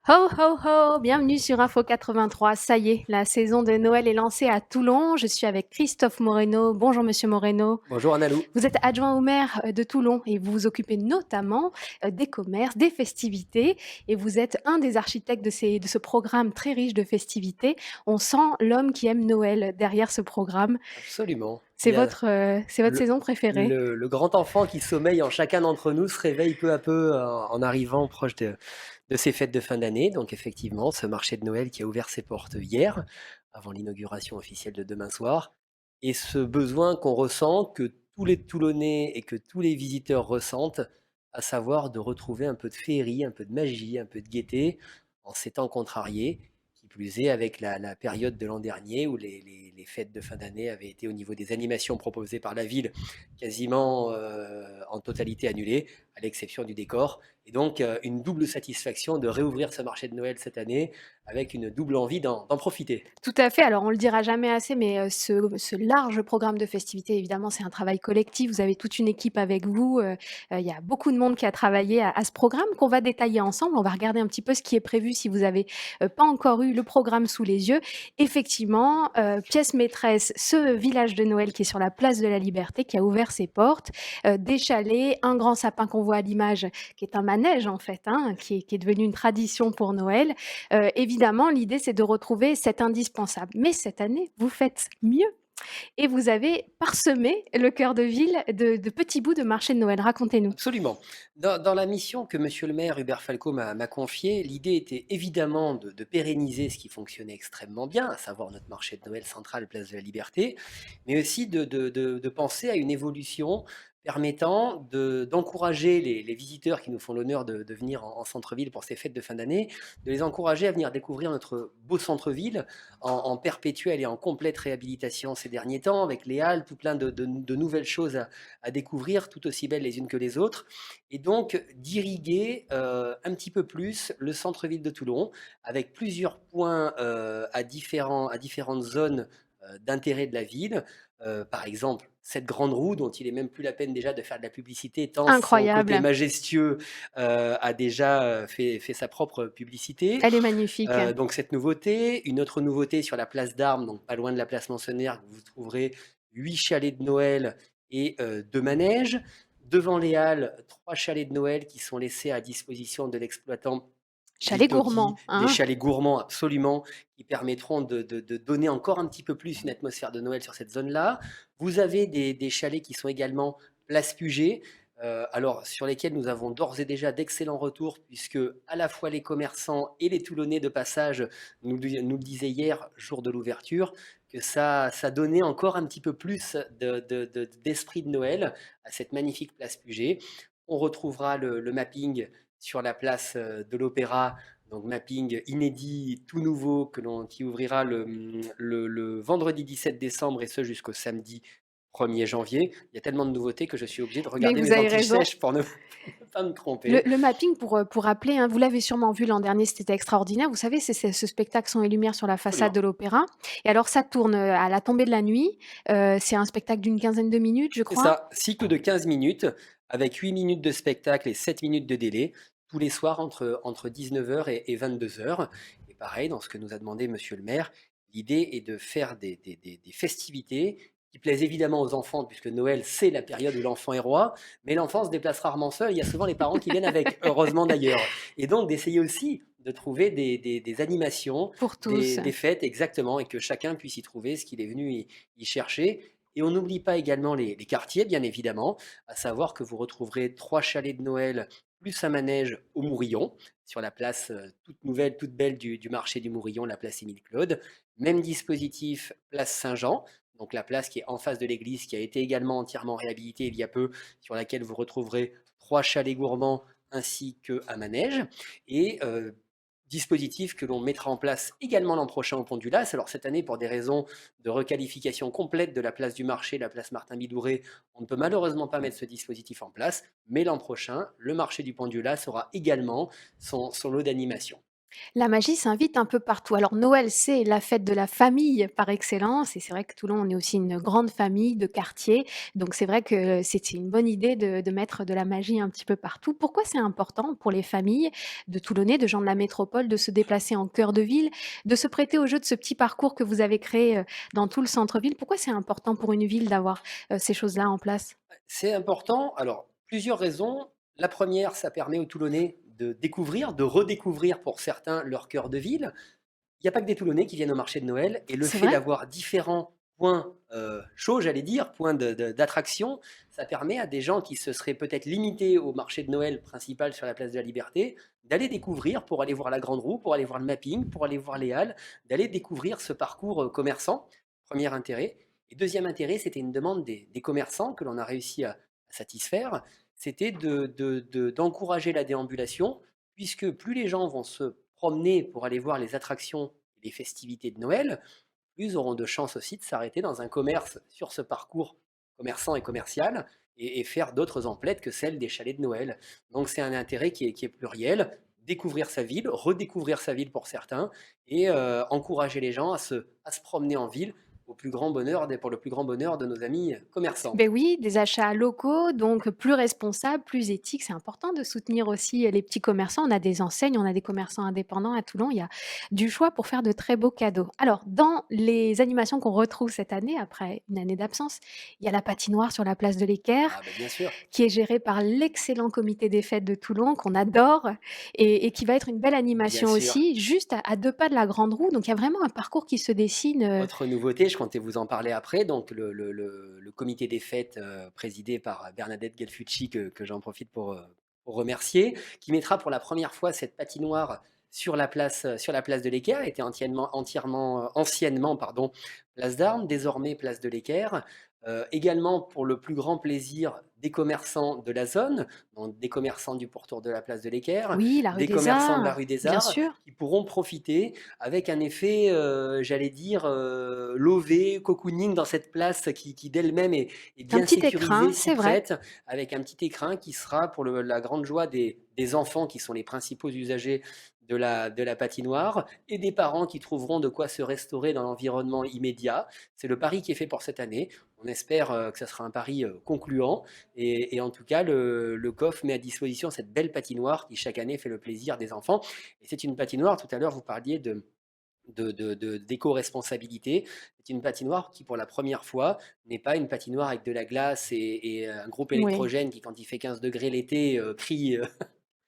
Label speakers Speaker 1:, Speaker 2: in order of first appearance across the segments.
Speaker 1: Ho ho ho, bienvenue sur Info 83. Ça y est, la saison de Noël est lancée à Toulon. Je suis avec Christophe Moreno. Bonjour Monsieur Moreno.
Speaker 2: Bonjour Analou.
Speaker 1: Vous êtes adjoint au maire de Toulon et vous vous occupez notamment des commerces, des festivités et vous êtes un des architectes de ce programme très riche de festivités. On sent l'homme qui aime Noël derrière ce programme.
Speaker 2: Absolument. Il
Speaker 1: C'est
Speaker 2: y a
Speaker 1: votre
Speaker 2: le,
Speaker 1: saison préférée.
Speaker 2: le grand enfant qui sommeille en chacun d'entre nous se réveille peu à peu en arrivant proche de ces fêtes de fin d'année. Donc effectivement, ce marché de Noël qui a ouvert ses portes hier, avant l'inauguration officielle de demain soir, et ce besoin qu'on ressent, que tous les Toulonnais et que tous les visiteurs ressentent, à savoir de retrouver un peu de féerie, un peu de magie, un peu de gaieté, en ces temps contrariés, qui plus est avec la période de l'an dernier où les fêtes de fin d'année avaient été au niveau des animations proposées par la ville quasiment en totalité annulées, à l'exception du décor. Et donc une double satisfaction de réouvrir ce marché de Noël cette année avec une double envie d'en profiter.
Speaker 1: Tout à fait. Alors, on le dira jamais assez, mais ce large programme de festivités, évidemment, c'est un travail collectif. Vous avez toute une équipe avec vous. Il y a beaucoup de monde qui a travaillé à ce programme qu'on va détailler ensemble. On va regarder un petit peu ce qui est prévu si vous avez pas encore eu le programme sous les yeux. Effectivement, pièce maîtresse, ce village de Noël qui est sur la place de la Liberté, qui a ouvert ses portes, des chalets, un grand sapin qu'on voit à l'image, qui est un manège en fait, hein, qui est devenu une tradition pour Noël. Évidemment, l'idée, c'est de retrouver cet indispensable. Mais cette année, vous faites mieux et vous avez parsemé le cœur de ville de petits bouts de marché de Noël. Racontez-nous.
Speaker 2: Absolument. Dans la mission que Monsieur le maire Hubert Falco m'a confiée, l'idée était évidemment de pérenniser ce qui fonctionnait extrêmement bien, à savoir notre marché de Noël central, place de la Liberté, mais aussi de penser à une évolution permettant d'encourager les visiteurs qui nous font l'honneur de venir en centre-ville pour ces fêtes de fin d'année, de les encourager à venir découvrir notre beau centre-ville en perpétuelle et en complète réhabilitation ces derniers temps, avec les halles, tout plein de nouvelles choses à découvrir, tout aussi belles les unes que les autres, et donc d'irriguer un petit peu plus le centre-ville de Toulon, avec plusieurs points à différentes zones d'intérêt de la ville. Par exemple, cette grande roue dont il est même plus la peine déjà de faire de la publicité, tant son côté
Speaker 1: Incroyable.
Speaker 2: majestueux a déjà fait sa propre publicité.
Speaker 1: Elle est magnifique.
Speaker 2: Donc cette nouveauté, une autre nouveauté sur la place d'Armes, donc pas loin de la place Mancenère, où vous trouverez 8 chalets de Noël et 2 manèges. Devant les halles, 3 chalets de Noël qui sont laissés à disposition de l'exploitant
Speaker 1: Chalet
Speaker 2: Viltoki,
Speaker 1: gourmand,
Speaker 2: des
Speaker 1: hein.
Speaker 2: chalets gourmands absolument, qui permettront de donner encore un petit peu plus une atmosphère de Noël sur cette zone-là. Vous avez des chalets qui sont également place Puget, alors sur lesquels nous avons d'ores et déjà d'excellents retours, puisque à la fois les commerçants et les Toulonnais de passage nous le disaient hier, jour de l'ouverture, que ça donnait encore un petit peu plus d'esprit de Noël à cette magnifique place Puget. On retrouvera le mapping sur la place de l'Opéra, donc mapping inédit, tout nouveau, qui ouvrira le vendredi 17 décembre et ce jusqu'au samedi 1er janvier. Il y a tellement de nouveautés que je suis obligé de
Speaker 1: Mais
Speaker 2: regarder
Speaker 1: vous
Speaker 2: mes
Speaker 1: avez raison.
Speaker 2: anti-sèches pour ne pas me
Speaker 1: Le,
Speaker 2: tromper.
Speaker 1: le mapping, pour rappeler, hein, vous l'avez sûrement vu l'an dernier, c'était extraordinaire. Vous savez, c'est ce spectacle son et lumière sur la façade
Speaker 2: Absolument.
Speaker 1: de l'opéra. Et alors, ça tourne à la tombée de la nuit. C'est un spectacle d'une quinzaine de minutes, je
Speaker 2: C'est
Speaker 1: crois.
Speaker 2: ça, cycle de 15 minutes, avec 8 minutes de spectacle et 7 minutes de délai, tous les soirs entre 19h et 22h. Et pareil, dans ce que nous a demandé Monsieur le maire, l'idée est de faire des festivités qui plaisent évidemment aux enfants, puisque Noël, c'est la période où l'enfant est roi, mais l'enfant se déplace rarement seul, il y a souvent les parents qui viennent avec, heureusement d'ailleurs. Et donc d'essayer aussi de trouver des animations,
Speaker 1: Pour tous.
Speaker 2: des fêtes exactement, et que chacun puisse y trouver ce qu'il est venu y chercher. Et on n'oublie pas également les quartiers, bien évidemment, à savoir que vous retrouverez 3 chalets de Noël plus un manège au Mourillon, sur la place toute nouvelle, toute belle du marché du Mourillon, la place Émile-Claude. Même dispositif, place Saint-Jean, donc la place qui est en face de l'église, qui a été également entièrement réhabilitée il y a peu, sur laquelle vous retrouverez 3 chalets gourmands ainsi qu'un manège. Et dispositif que l'on mettra en place également l'an prochain au Pont du Las. Alors cette année, pour des raisons de requalification complète de la place du marché, la place Martin-Bidouret, on ne peut malheureusement pas mettre ce dispositif en place, mais l'an prochain, le marché du Pont du Las aura également son lot d'animation.
Speaker 1: La magie s'invite un peu partout. Alors Noël, c'est la fête de la famille par excellence et c'est vrai que Toulon, on est aussi une grande famille de quartier. Donc c'est vrai que c'est une bonne idée de mettre de la magie un petit peu partout. Pourquoi c'est important pour les familles de Toulonnais, de gens de la métropole, de se déplacer en cœur de ville, de se prêter au jeu de ce petit parcours que vous avez créé, dans tout le centre-ville? Pourquoi c'est important pour une ville d'avoir, ces choses-là en place?
Speaker 2: C'est important, alors plusieurs raisons. La première, ça permet aux Toulonnais de découvrir, de redécouvrir pour certains leur cœur de ville. Il n'y a pas que des Toulonnais qui viennent au marché de Noël et le
Speaker 1: C'est
Speaker 2: fait
Speaker 1: vrai?
Speaker 2: d'avoir différents points chauds, j'allais dire, points d'attraction, ça permet à des gens qui se seraient peut-être limités au marché de Noël principal sur la place de la Liberté d'aller découvrir, pour aller voir la Grande Roue, pour aller voir le mapping, pour aller voir les halles, d'aller découvrir ce parcours commerçant. Premier intérêt. Et deuxième intérêt, c'était une demande des commerçants que l'on a réussi à satisfaire, c'était d'encourager la déambulation, puisque plus les gens vont se promener pour aller voir les attractions et les festivités de Noël, plus ils auront de chances aussi de s'arrêter dans un commerce sur ce parcours commerçant et commercial et faire d'autres emplettes que celles des chalets de Noël. Donc c'est un intérêt qui est pluriel, découvrir sa ville, redécouvrir sa ville pour certains et encourager les gens à se promener en ville au plus grand bonheur pour le plus grand bonheur de nos amis commerçants.
Speaker 1: Ben oui, des achats locaux, donc plus responsables, plus éthiques. C'est important de soutenir aussi les petits commerçants. On a des enseignes, on a des commerçants indépendants à Toulon. Il y a du choix pour faire de très beaux cadeaux. Alors, dans les animations qu'on retrouve cette année, après une année d'absence, il y a la patinoire sur la place de l'Équerre,
Speaker 2: Ah ben bien sûr,
Speaker 1: qui est gérée par l'excellent comité des fêtes de Toulon, qu'on adore, et qui va être une belle
Speaker 2: bien
Speaker 1: animation
Speaker 2: sûr.
Speaker 1: aussi, juste à 2 pas de la Grande Roue. Donc, il y a vraiment un parcours qui se dessine.
Speaker 2: Autre nouveauté, je comptais vous en parler après, donc le comité des fêtes présidé par Bernadette Gelfucci, que j'en profite pour remercier, qui mettra pour la première fois cette patinoire sur la place de l'Équerre, était anciennement pardon, place d'Armes, désormais place de l'Équerre. Également pour le plus grand plaisir des commerçants de la zone, donc des commerçants du pourtour de la place de l'Équerre,
Speaker 1: Oui, la rue
Speaker 2: des
Speaker 1: des
Speaker 2: commerçants de la
Speaker 1: Arts,
Speaker 2: rue des
Speaker 1: bien
Speaker 2: Arts,
Speaker 1: sûr.
Speaker 2: qui pourront profiter avec un effet, j'allais dire, lové, cocooning dans cette place qui d'elle-même est
Speaker 1: Un
Speaker 2: bien
Speaker 1: petit écrin,
Speaker 2: sécurisée, si
Speaker 1: c'est vrai.
Speaker 2: prête, avec un petit écrin qui sera pour la grande joie des enfants qui sont les principaux usagers de la patinoire et des parents qui trouveront de quoi se restaurer dans l'environnement immédiat. C'est le pari qui est fait pour cette année. On espère que ça sera un pari concluant et en tout cas, le COF met à disposition cette belle patinoire qui chaque année fait le plaisir des enfants. Et c'est une patinoire, tout à l'heure vous parliez d'éco-responsabilité. C'est une patinoire qui, pour la première fois, n'est pas une patinoire avec de la glace et un groupe
Speaker 1: Oui.
Speaker 2: électrogène qui, quand il fait 15 degrés l'été, crie,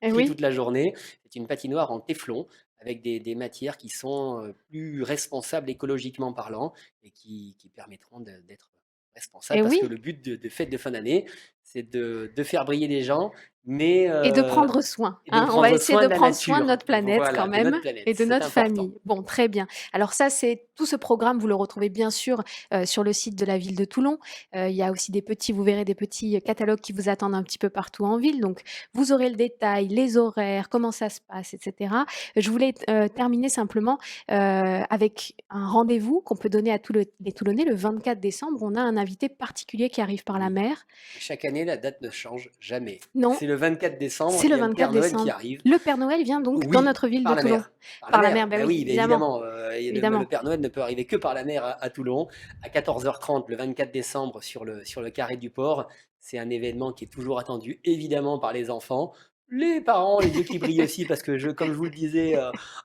Speaker 1: Eh
Speaker 2: crie toute
Speaker 1: oui.
Speaker 2: la journée. C'est une patinoire en téflon avec des matières qui sont plus responsables écologiquement parlant et qui permettront d'être responsables
Speaker 1: Et
Speaker 2: parce que
Speaker 1: oui,
Speaker 2: le but de fête de fin d'année, c'est de faire briller les gens, mais
Speaker 1: et de prendre soin,
Speaker 2: et de
Speaker 1: hein. On va
Speaker 2: prendre
Speaker 1: essayer
Speaker 2: soin
Speaker 1: de
Speaker 2: de la
Speaker 1: prendre soin de
Speaker 2: nature.
Speaker 1: notre planète quand
Speaker 2: Voilà, de
Speaker 1: même
Speaker 2: notre planète,
Speaker 1: et de
Speaker 2: c'est
Speaker 1: notre
Speaker 2: important.
Speaker 1: famille. Bon, très bien. Alors ça, c'est tout ce programme, vous le retrouvez bien sûr, sur le site de la ville de Toulon. Il y a aussi vous verrez des petits catalogues qui vous attendent un petit peu partout en ville, donc vous aurez le détail, les horaires, comment ça se passe et cetera. Je voulais terminer simplement, avec un rendez-vous qu'on peut donner à tous les Toulonnais le 24 décembre. On a un invité particulier qui arrive par la
Speaker 2: Oui.
Speaker 1: mer.
Speaker 2: Et chaque année, la date ne change jamais.
Speaker 1: Non,
Speaker 2: C'est le 24 décembre,
Speaker 1: c'est
Speaker 2: il
Speaker 1: le
Speaker 2: y a le
Speaker 1: 24
Speaker 2: Père Noël qui
Speaker 1: décembre.
Speaker 2: arrive.
Speaker 1: Le Père Noël vient donc dans
Speaker 2: Oui,
Speaker 1: notre ville de
Speaker 2: par la
Speaker 1: Toulon.
Speaker 2: mer. Par la
Speaker 1: Par la
Speaker 2: mer,
Speaker 1: mer, ben
Speaker 2: bah
Speaker 1: oui,
Speaker 2: oui, bah
Speaker 1: évidemment,
Speaker 2: évidemment. Et le
Speaker 1: évidemment.
Speaker 2: Père Noël ne peut arriver que par la mer à Toulon, à 14h30 le 24 décembre sur le carré du port. C'est un événement qui est toujours attendu, évidemment, par les enfants. Les parents, les yeux qui brillent aussi, parce que comme je vous le disais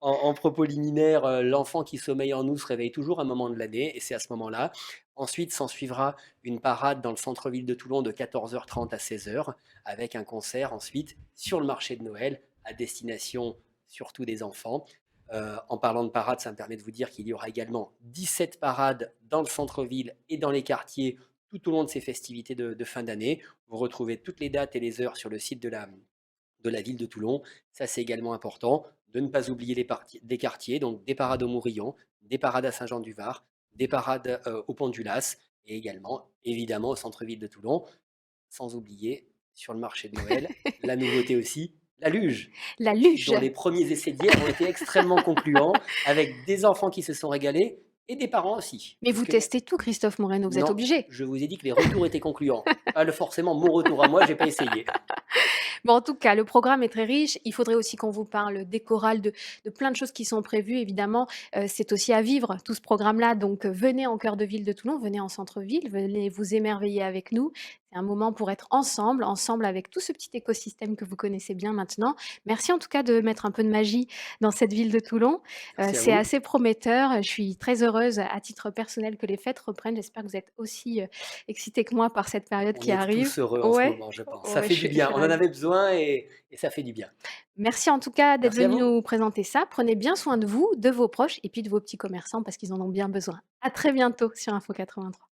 Speaker 2: en propos liminaire, l'enfant qui sommeille en nous se réveille toujours à un moment de l'année, et c'est à ce moment-là. Ensuite, s'en suivra une parade dans le centre-ville de Toulon de 14h30 à 16h, avec un concert ensuite sur le marché de Noël à destination surtout des enfants. En parlant de parade, ça me permet de vous dire qu'il y aura également 17 parades dans le centre-ville et dans les quartiers tout au long de ces festivités de fin d'année. Vous retrouvez toutes les dates et les heures sur le site de la ville de Toulon. Ça, c'est également important de ne pas oublier des quartiers, donc des parades au Mourillon, des parades à Saint-Jean-du-Var, des parades au Pont du Las et également, évidemment, au centre-ville de Toulon, sans oublier sur le marché de Noël, la nouveauté aussi, la luge,
Speaker 1: La luge.
Speaker 2: dont les premiers essais d'hier ont été extrêmement concluants, avec des enfants qui se sont régalés et des parents aussi.
Speaker 1: Mais vous
Speaker 2: Puisque
Speaker 1: testez tout, Christophe Moreno, vous êtes
Speaker 2: non,
Speaker 1: obligé.
Speaker 2: je vous ai dit que les retours étaient concluants. Pas forcément mon retour à moi, j'ai pas essayé.
Speaker 1: Bon, en tout cas, le programme est très riche. Il faudrait aussi qu'on vous parle des chorales, de plein de choses qui sont prévues, évidemment. C'est aussi à vivre, tout ce programme-là. Donc, venez en cœur de ville de Toulon, venez en centre-ville, venez vous émerveiller avec nous. C'est un moment pour être ensemble, ensemble avec tout ce petit écosystème que vous connaissez bien maintenant. Merci en tout cas de mettre un peu de magie dans cette ville de Toulon.
Speaker 2: Merci à
Speaker 1: C'est
Speaker 2: vous.
Speaker 1: assez prometteur. Je suis très heureuse à titre personnel que les fêtes reprennent. J'espère que vous êtes aussi excités que moi par cette période
Speaker 2: On
Speaker 1: qui
Speaker 2: est
Speaker 1: arrive.
Speaker 2: tous heureux en ce
Speaker 1: Ouais,
Speaker 2: moment, je pense. Ça
Speaker 1: ouais,
Speaker 2: fait du
Speaker 1: je
Speaker 2: bien.
Speaker 1: suis
Speaker 2: On en
Speaker 1: ravie.
Speaker 2: avait besoin et ça fait du bien.
Speaker 1: Merci en tout cas d'être
Speaker 2: Merci à
Speaker 1: venu
Speaker 2: vous.
Speaker 1: nous présenter ça. Prenez bien soin de vous, de vos proches et puis de vos petits commerçants parce qu'ils en ont bien besoin. À très bientôt sur Info 83.